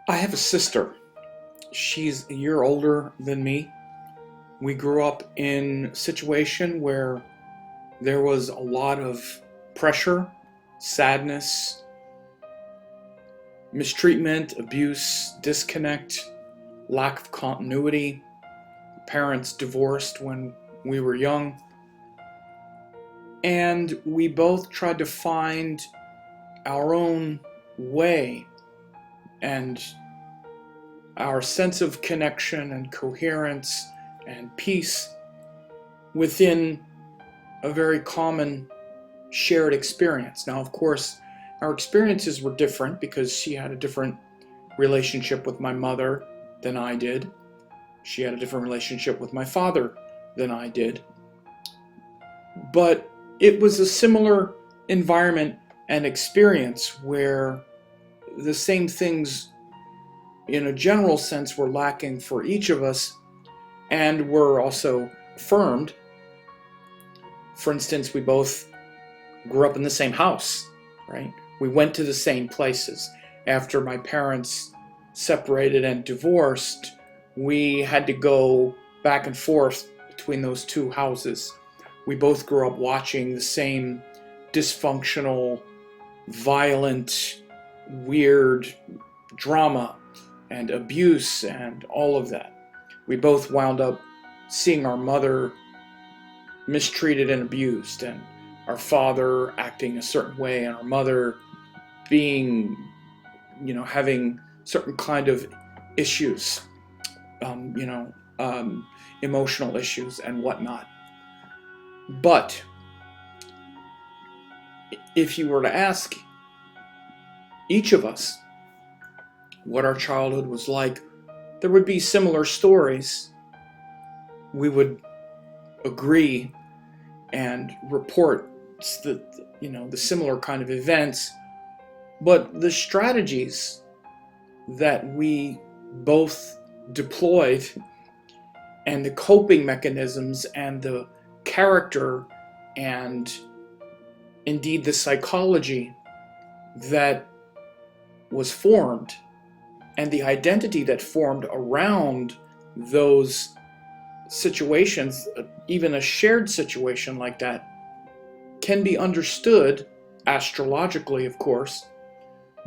I have a sister. She's a year older than me. We grew up in a situation where there was a lot of pressure, sadness, mistreatment, abuse, disconnect, lack of continuity. Parents divorced when we were young. And we both tried to find our own way and our sense of connection and coherence and peace within a very common shared experience. Now, of course, our experiences were different because she had a different relationship with my mother than I did. She had a different relationship with my father than I did. But it was a similar environment and experience where the same things in a general sense were lacking for each of us and were also affirmed. For instance, we both grew up in the same house, right? We went to the same places. After my parents separated and divorced, we had to go back and forth between those two houses. We both grew up watching the same dysfunctional, violent, weird drama and abuse and all of that. We both wound up seeing our mother mistreated and abused, and our father acting a certain way, and our mother being, having certain kind of issues, emotional issues and whatnot. But if you were to ask each of us what our childhood was like, there would be similar stories. We would agree and report the similar kind of events, but the strategies that we both deployed and the coping mechanisms and the character and indeed the psychology that was formed and the identity that formed around those situations, even a shared situation like that, can be understood astrologically, of course,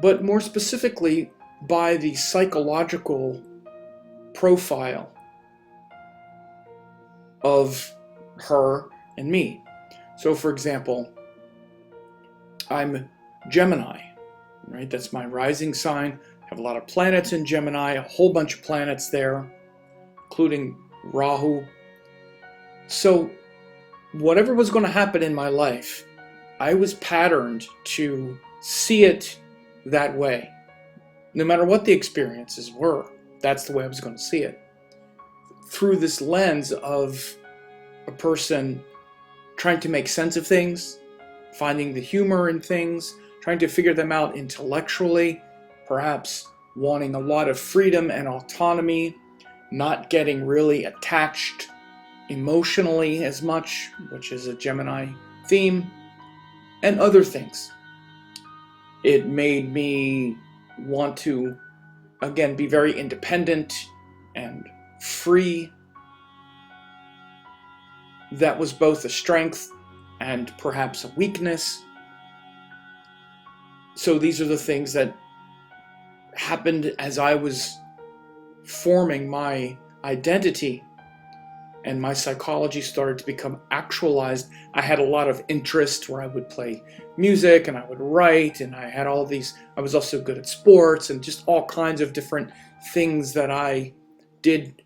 but more specifically by the psychological profile of her and me. So, for example, I'm Gemini, right? That's my rising sign. I have a lot of planets in Gemini, a whole bunch of planets there, including Rahu. So, whatever was going to happen in my life, I was patterned to see it that way. No matter what the experiences were, that's the way I was going to see it. Through this lens of a person trying to make sense of things, finding the humor in things, trying to figure them out intellectually, perhaps wanting a lot of freedom and autonomy, not getting really attached emotionally as much, which is a Gemini theme, and other things. It made me want to, again, be very independent and free. That was both a strength and perhaps a weakness. So these are the things that happened as I was forming my identity and my psychology started to become actualized. I had a lot of interest where I would play music and I would write, and I had all these, I was also good at sports and just all kinds of different things that I did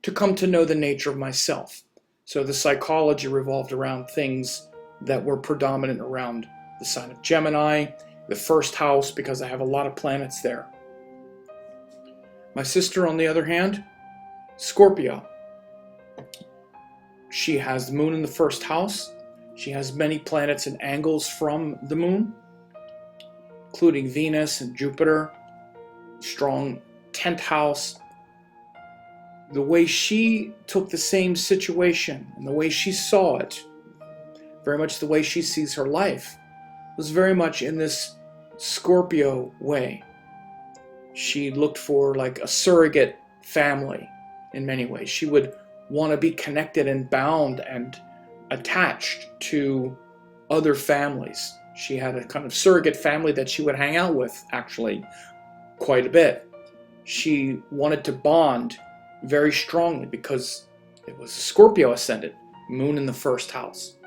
to come to know the nature of myself. So the psychology revolved around things that were predominant around the sign of Gemini, the first house, because I have a lot of planets there. My sister, on the other hand, Scorpio. She has the moon in the first house. She has many planets and angles from the moon, including Venus and Jupiter, strong 10th house. The way she took the same situation and the way she saw it, very much the way she sees her life, was very much in this Scorpio way. She looked for like a surrogate family in many ways. She would want to be connected and bound and attached to other families. She had a kind of surrogate family that she would hang out with, actually, quite a bit. She wanted to bond very strongly because it was a Scorpio ascendant, moon in the first house.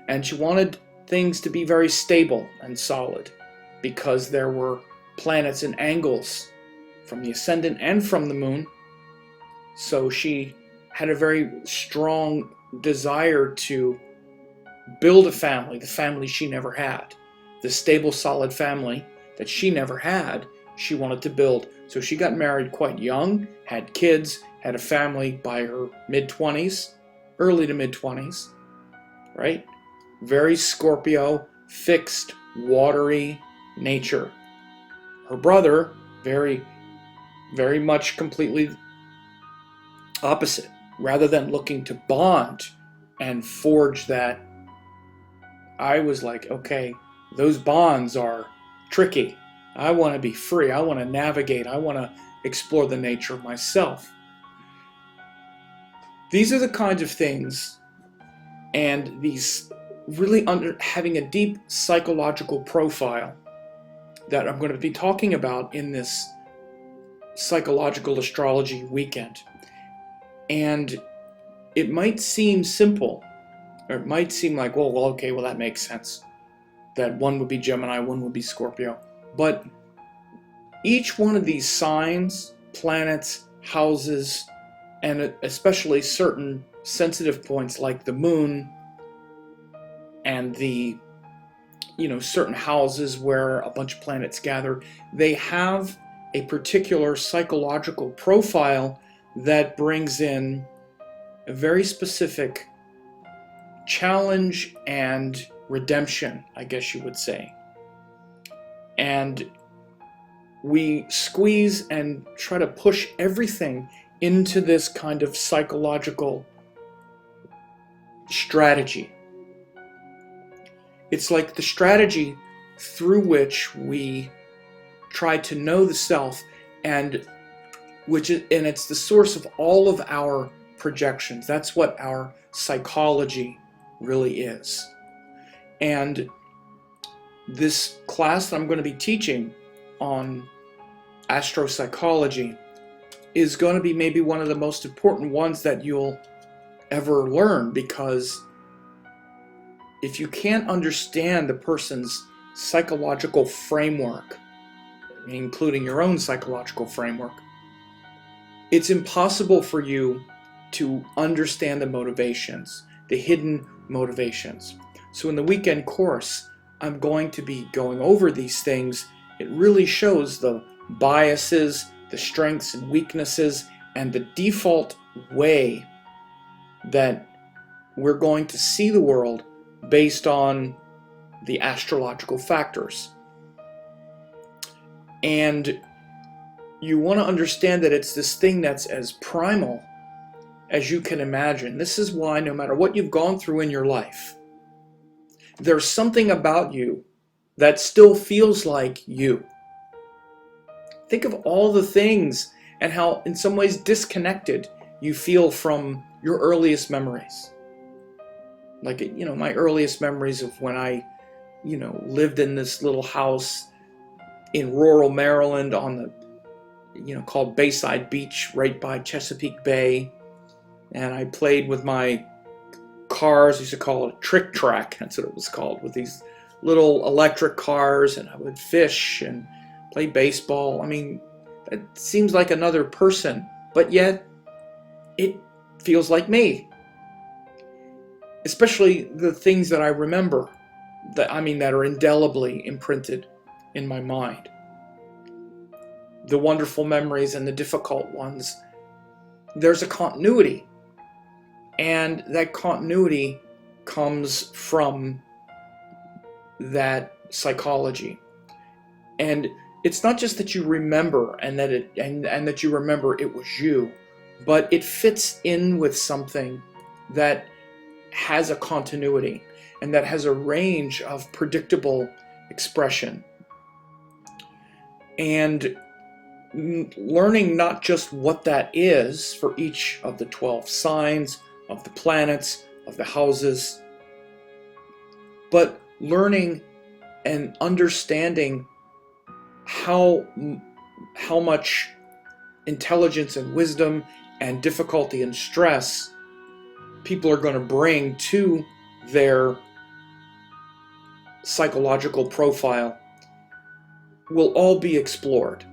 And she wanted things to be very stable and solid because there were planets and angles from the ascendant and from the moon. So she had a very strong desire to build a family, the family she never had. The stable, solid family that she never had, she wanted to build. So she got married quite young, had kids, had a family by her mid-20s, early to mid-20s, right? Very Scorpio, fixed, watery nature. Her brother, very, very much completely opposite. Rather than looking to bond and forge that, I was like, okay, those bonds are tricky. I want to be free. I want to navigate. I want to explore the nature of myself. These are the kinds of things, and these really having a deep psychological profile that I'm going to be talking about in this Psychological Astrology Weekend. And it might seem simple, or it might seem like, well, okay, well, that makes sense. That one would be Gemini, one would be Scorpio. But each one of these signs, planets, houses, and especially certain sensitive points like the moon and the, certain houses where a bunch of planets gather, they have a particular psychological profile that brings in a very specific challenge and redemption, I guess you would say. And we squeeze and try to push everything into this kind of psychological strategy. It's like the strategy through which we try to know the self, and it's the source of all of our projections. That's what our psychology really is. And this class that I'm going to be teaching on astropsychology is going to be maybe one of the most important ones that you'll ever learn, because if you can't understand the person's psychological framework, including your own psychological framework, it's impossible for you to understand the motivations, the hidden motivations. So in the weekend course, I'm going to be going over these things. It really shows the biases, the strengths and weaknesses, and the default way that we're going to see the world based on the astrological factors. And you want to understand that it's this thing that's as primal as you can imagine. This is why no matter what you've gone through in your life, there's something about you that still feels like you. Think of all the things and how in some ways disconnected you feel from your earliest memories. Like, my earliest memories of when I, lived in this little house in rural Maryland on the, called Bayside Beach, right by Chesapeake Bay. And I played with my cars. I used to call it a trick track. That's what it was called, with these little electric cars. And I would fish and play baseball. I mean, it seems like another person, but yet it feels like me. Especially the things that I remember, that are indelibly imprinted in my mind. The wonderful memories and the difficult ones. There's a continuity. And that continuity comes from that psychology. And it's not just that you remember and that you remember it was you, but it fits in with something that has a continuity and that has a range of predictable expression. And learning not just what that is for each of the 12 signs, of the planets, of the houses, but learning and understanding how much intelligence and wisdom and difficulty and stress people are going to bring to their psychological profile will all be explored.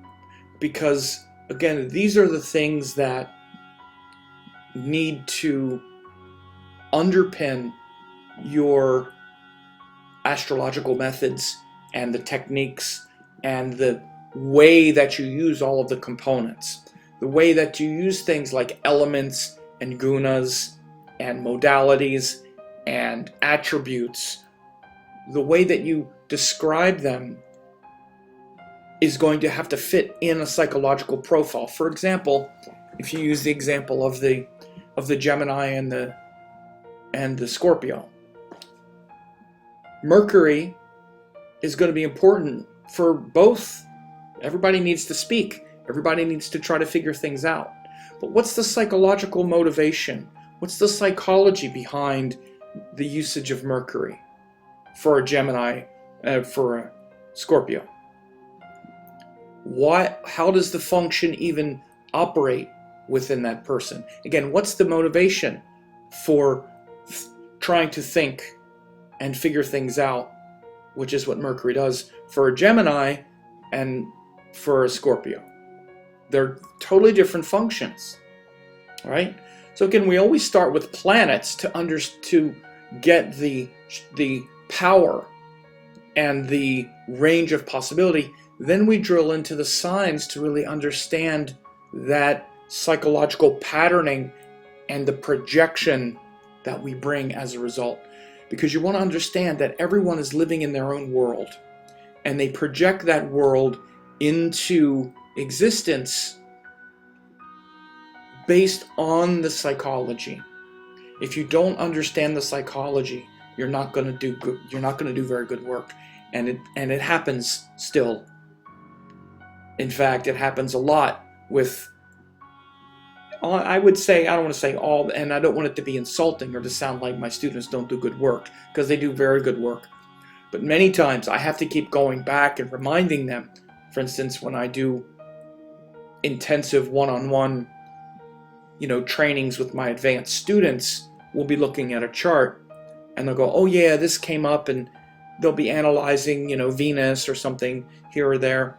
Because, again, these are the things that need to underpin your astrological methods and the techniques and the way that you use all of the components. The way that you use things like elements and gunas and modalities and attributes. The way that you describe them is going to have to fit in a psychological profile. For example, if you use the example of the Gemini and the Scorpio, Mercury is going to be important for both. Everybody needs to speak. Everybody needs to try to figure things out. But what's the psychological motivation? What's the psychology behind the usage of Mercury for a Gemini, for a Scorpio? How does the function even operate within that person? Again, what's the motivation for trying to think and figure things out, which is what Mercury does for a Gemini and for a Scorpio? They're totally different functions, right? So again, we always start with planets to get the power and the range of possibility. Then we drill into the signs to really understand that psychological patterning and the projection that we bring as a result. Because you want to understand that everyone is living in their own world, and they project that world into existence based on the psychology. If you don't understand the psychology, you're not going to do good. You're not going to do very good work, and it happens still. In fact, it happens a lot with, I would say, I don't want to say all, and I don't want it to be insulting or to sound like my students don't do good work, because they do very good work. But many times I have to keep going back and reminding them. For instance, when I do intensive one-on-one, trainings with my advanced students, we'll be looking at a chart and they'll go, oh yeah, this came up, and they'll be analyzing, Venus or something here or there.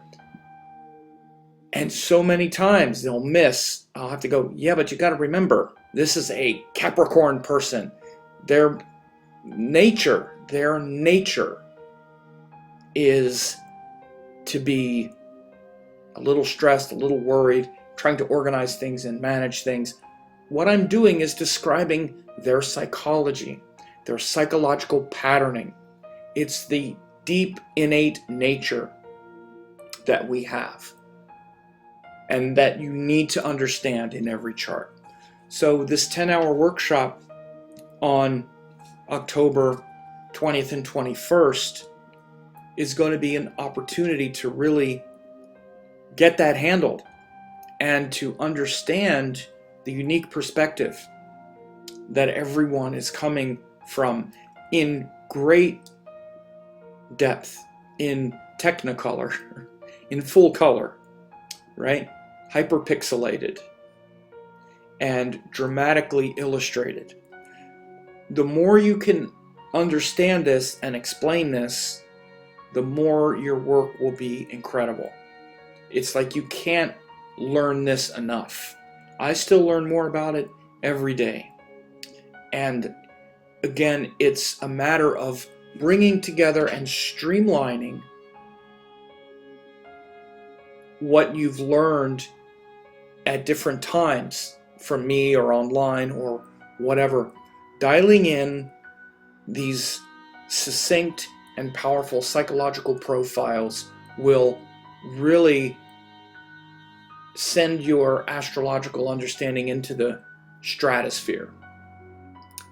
And so many times they'll miss. I'll have to go, yeah, but you got to remember, this is a Capricorn person. Their nature is to be a little stressed, a little worried, trying to organize things and manage things. What I'm doing is describing their psychology, their psychological patterning. It's the deep, innate nature that we have, and that you need to understand in every chart. So this 10-hour workshop on October 20th and 21st is going to be an opportunity to really get that handled and to understand the unique perspective that everyone is coming from in great depth, in technicolor, in full color, right? Hyperpixelated and dramatically illustrated. The more you can understand this and explain this, the more your work will be incredible. It's like you can't learn this enough. I still learn more about it every day. And again, it's a matter of bringing together and streamlining what you've learned at different times from me or online or whatever. Dialing in these succinct and powerful psychological profiles will really send your astrological understanding into the stratosphere.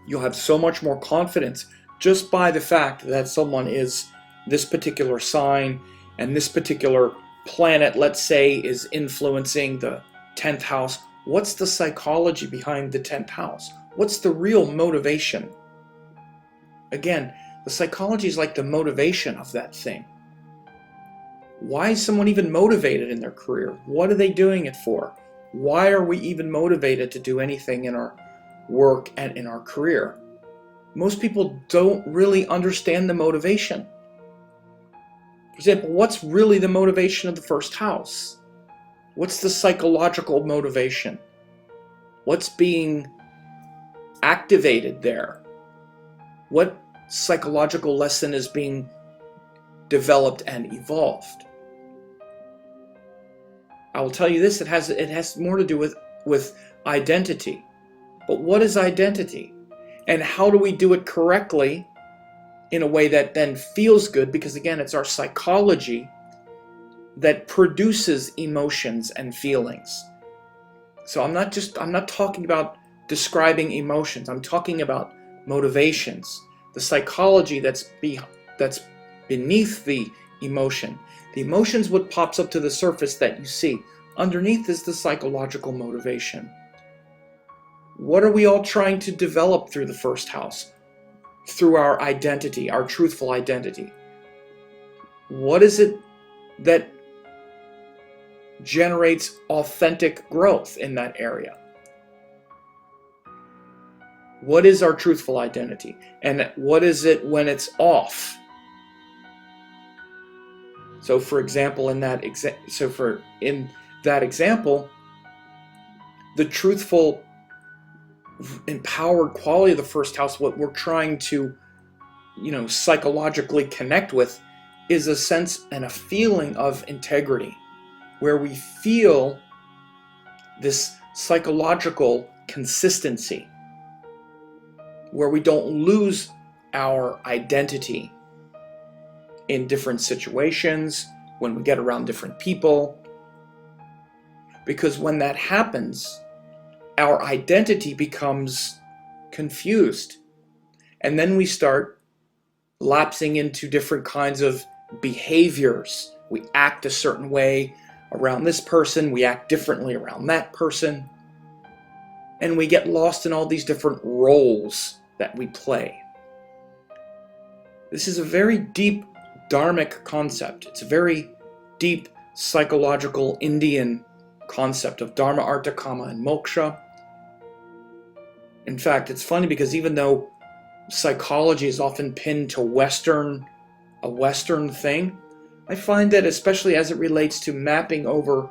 You'll have so much more confidence just by the fact that someone is this particular sign and this particular planet, let's say, is influencing the 10th house, what's the psychology behind the 10th house? What's the real motivation? Again, the psychology is like the motivation of that thing. Why is someone even motivated in their career? What are they doing it for? Why are we even motivated to do anything in our work and in our career? Most people don't really understand the motivation. For example, what's really the motivation of the first house? What's the psychological motivation? What's being activated there? What psychological lesson is being developed and evolved? I will tell you this, it has more to do with identity. But what is identity? And how do we do it correctly in a way that then feels good? Because again, it's our psychology that produces emotions and feelings. So I'm not talking about describing emotions. I'm talking about motivations, the psychology that's beneath the emotion. The emotion's what pops up to the surface that you see. Underneath is the psychological motivation. What are we all trying to develop through the first house? Through our identity, our truthful identity. What is it that generates authentic growth in that area? What is our truthful identity? And what is it when it's off? So for example, in that example, the truthful, empowered quality of the first house, what we're trying to, psychologically connect with, is a sense and a feeling of integrity, where we feel this psychological consistency, where we don't lose our identity in different situations, when we get around different people. Because when that happens, our identity becomes confused. And then we start lapsing into different kinds of behaviors. We act a certain way around this person, we act differently around that person, and we get lost in all these different roles that we play. This is a very deep dharmic concept. It's a very deep psychological Indian concept of dharma, artha, kama, and moksha. In fact, it's funny because even though psychology is often pinned to a Western thing, I find that especially as it relates to mapping over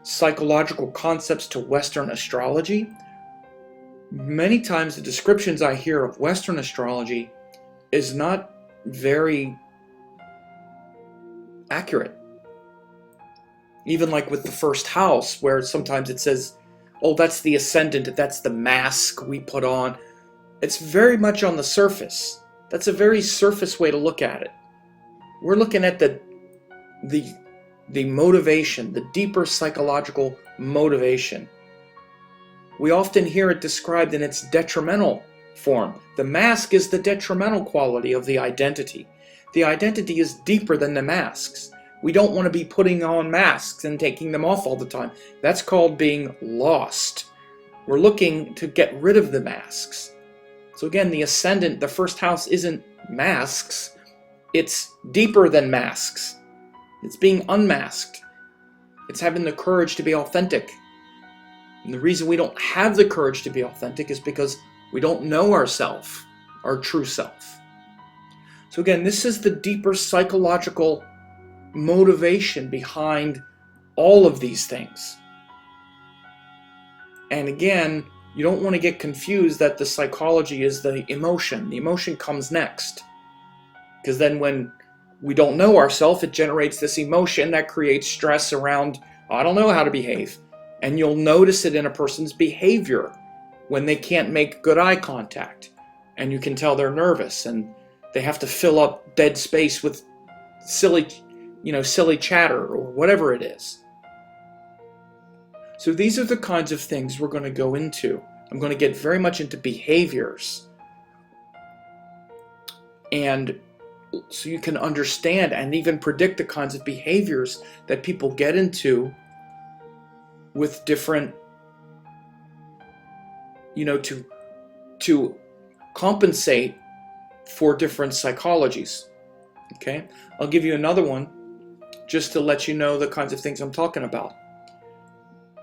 psychological concepts to Western astrology, many times the descriptions I hear of Western astrology is not very accurate. Even like with the first house, where sometimes it says, oh, that's the ascendant, that's the mask we put on. It's very much on the surface. That's a very surface way to look at it. We're looking at the motivation, the deeper psychological motivation. We often hear it described in its detrimental form. The mask is the detrimental quality of the identity. The identity is deeper than the masks. We don't want to be putting on masks and taking them off all the time. That's called being lost. We're looking to get rid of the masks. So again, the ascendant, the first house, isn't masks. It's deeper than masks. It's being unmasked. It's having the courage to be authentic. And the reason we don't have the courage to be authentic is because we don't know ourselves, our true self. So again, this is the deeper psychological motivation behind all of these things. And again, you don't want to get confused that the psychology is the emotion. The emotion comes next. Because then when we don't know ourselves, it generates this emotion that creates stress around, I don't know how to behave. And you'll notice it in a person's behavior when they can't make good eye contact. And you can tell they're nervous and they have to fill up dead space with silly chatter or whatever it is. So these are the kinds of things we're going to go into. I'm going to get very much into behaviors and so you can understand and even predict the kinds of behaviors that people get into with different, to compensate for different psychologies. Okay, I'll give you another one just to let you know the kinds of things I'm talking about.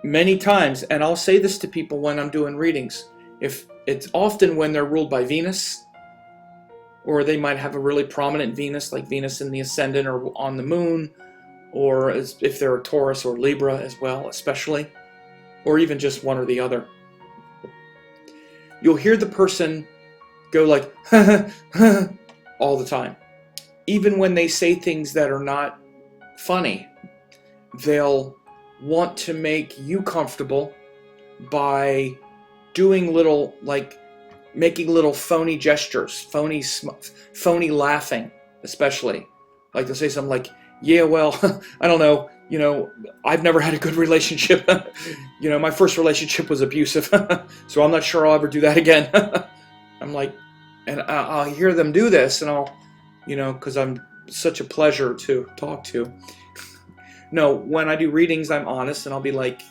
Many times, and I'll say this to people when I'm doing readings, if it's often when they're ruled by Venus, or they might have a really prominent Venus, like Venus in the ascendant or on the moon, or if they're a Taurus or Libra as well, especially, or even just one or the other. You'll hear the person go like, all the time. Even when they say things that are not funny, they'll want to make you comfortable by doing little, like, making little phony gestures, phony laughing, especially. Like they'll say something like, yeah, well, I don't know, I've never had a good relationship. My first relationship was abusive, so I'm not sure I'll ever do that again. I'm like, and I'll hear them do this, and I'll, because I'm such a pleasure to talk to. No, when I do readings, I'm honest, and I'll be like,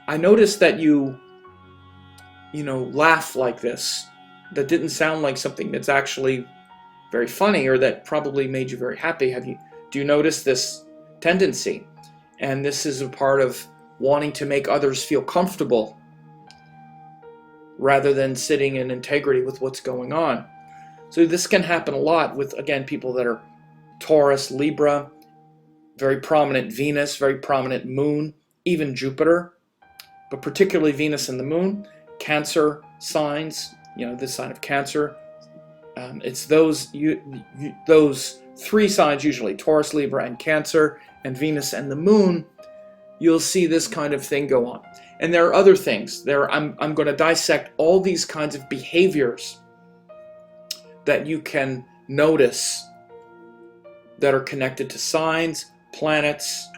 I noticed that you laugh like this. That didn't sound like something that's actually very funny, or that probably made you very happy. Do you notice this tendency? And this is a part of wanting to make others feel comfortable rather than sitting in integrity with what's going on. So this can happen a lot with, again, people that are Taurus, Libra, very prominent Venus, very prominent Moon, even Jupiter, but particularly Venus and the Moon. Cancer signs, this sign of Cancer. It's those three signs usually, Taurus, Libra, and Cancer, and Venus and the Moon. You'll see this kind of thing go on. And there are other things. I'm going to dissect all these kinds of behaviors that you can notice that are connected to signs, planets,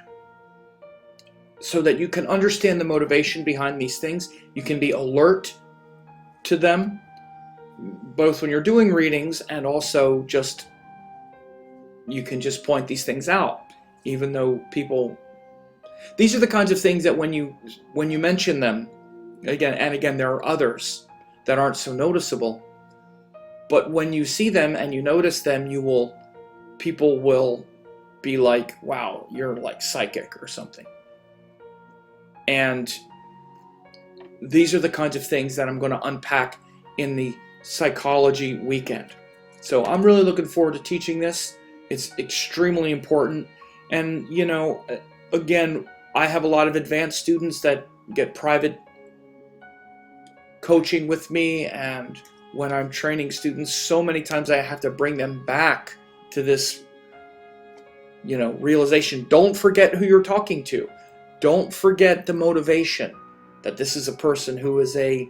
so that you can understand the motivation behind these things. You can be alert to them, both when you're doing readings and also you can just point these things out, even though these are the kinds of things that when you mention them, again, there are others that aren't so noticeable, but when you see them and you notice them, people will be like, wow, you're like psychic or something. And these are the kinds of things that I'm going to unpack in the Psychology Weekend. So I'm really looking forward to teaching this. It's extremely important. And, again, I have a lot of advanced students that get private coaching with me. And when I'm training students, so many times I have to bring them back to this, realization. Don't forget who you're talking to. Don't forget the motivation, that this is a person who is a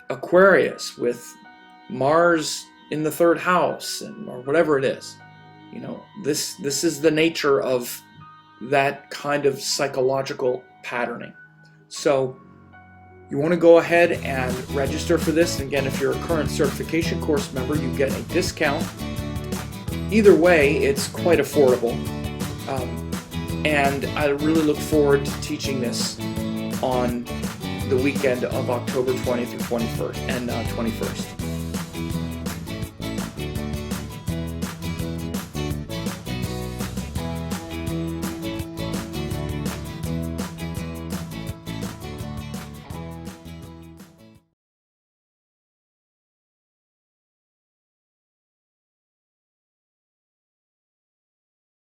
Aquarius with Mars in the 3rd house, or whatever it is. This is the nature of that kind of psychological patterning. So you want to go ahead and register for this. And again, if you're a current certification course member, you get a discount. Either way, it's quite affordable. And I really look forward to teaching this on the weekend of October 20th through 21st and 21st.